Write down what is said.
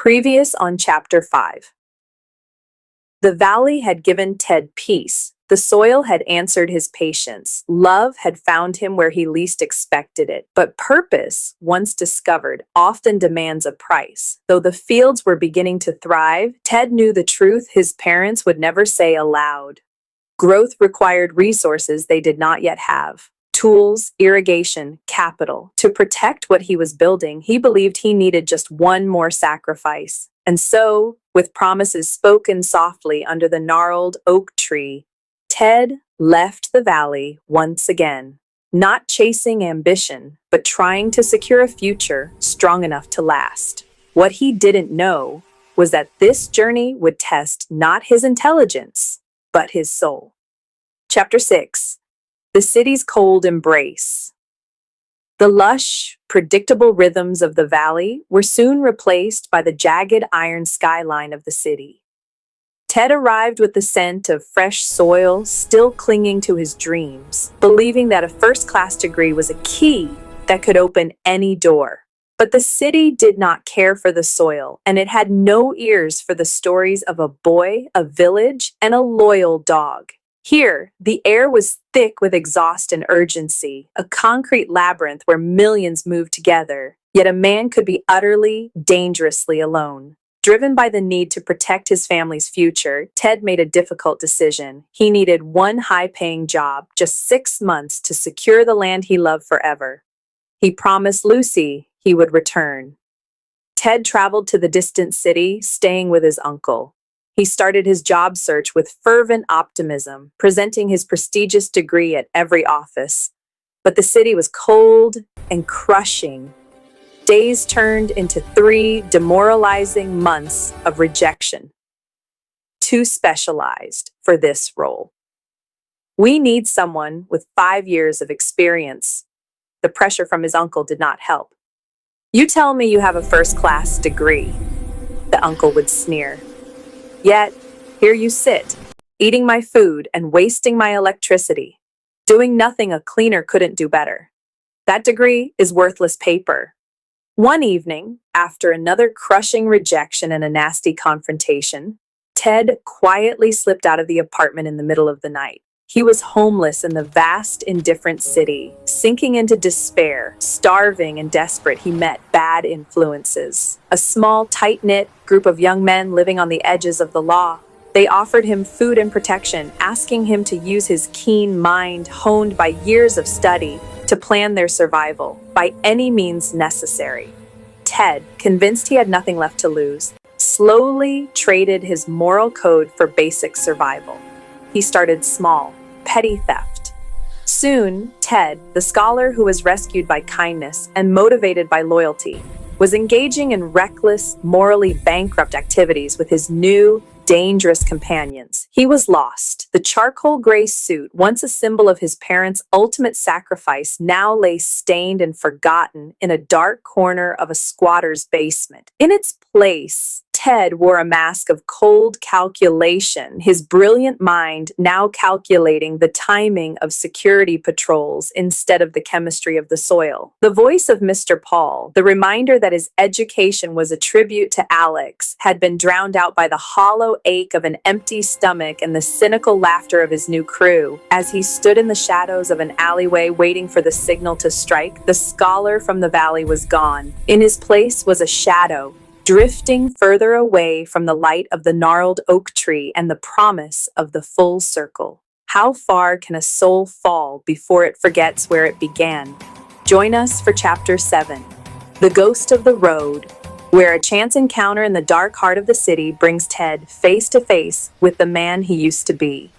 Previous on Chapter 5. The valley had given Ted peace. The soil had answered his patience. Love had found him where he least expected it. But purpose, once discovered, often demands a price. Though the fields were beginning to thrive, Ted knew the truth his parents would never say aloud. Growth required resources they did not yet have. Tools, irrigation, capital. To protect what he was building, he believed he needed just one more sacrifice. And so, with promises spoken softly under the gnarled oak tree, Ted left the valley once again, not chasing ambition, but trying to secure a future strong enough to last. What he didn't know was that this journey would test not his intelligence, but his soul. Chapter 6. The city's cold embrace. The lush, predictable rhythms of the valley were soon replaced by the jagged iron skyline of the city. Ted arrived with the scent of fresh soil still clinging to his dreams, believing that a first-class degree was a key that could open any door. But the city did not care for the soil, and it had no ears for the stories of a boy, a village, and a loyal dog. Here, the air was thick with exhaust and urgency, a concrete labyrinth where millions moved together, yet a man could be utterly, dangerously alone. Driven by the need to protect his family's future, Ted made a difficult decision. He needed one high-paying job, just 6 months, to secure the land he loved forever. He promised Lucy he would return. Ted traveled to the distant city, staying with his uncle. He started his job search with fervent optimism, presenting his prestigious degree at every office. But the city was cold and crushing. Days turned into 3 demoralizing months of rejection. Too specialized for this role. We need someone with 5 years of experience. The pressure from his uncle did not help. You tell me you have a first-class degree, the uncle would sneer. Yet, here you sit, eating my food and wasting my electricity, doing nothing a cleaner couldn't do better. That degree is worthless paper. One evening, after another crushing rejection and a nasty confrontation, Ted quietly slipped out of the apartment in the middle of the night. He was homeless in the vast, indifferent city, sinking into despair, starving and desperate. He met bad influences. A small, tight-knit group of young men living on the edges of the law. They offered him food and protection, asking him to use his keen mind, honed by years of study, to plan their survival by any means necessary. Ted, convinced he had nothing left to lose, slowly traded his moral code for basic survival. He started small, petty theft. Soon, Ted, the scholar who was rescued by kindness and motivated by loyalty, was engaging in reckless, morally bankrupt activities with his new, dangerous companions. He was lost. The charcoal gray suit, once a symbol of his parents' ultimate sacrifice, now lay stained and forgotten in a dark corner of a squatter's basement. In its place, Ted wore a mask of cold calculation, his brilliant mind now calculating the timing of security patrols instead of the chemistry of the soil. The voice of Mr. Paul, the reminder that his education was a tribute to Alex, had been drowned out by the hollow ache of an empty stomach and the cynical laughter of his new crew. As he stood in the shadows of an alleyway waiting for the signal to strike, the scholar from the valley was gone. In his place was a shadow, drifting further away from the light of the gnarled oak tree and the promise of the full circle. How far can a soul fall before it forgets where it began? Join us for Chapter 7, The Ghost of the Road, where a chance encounter in the dark heart of the city brings Ted face to face with the man he used to be.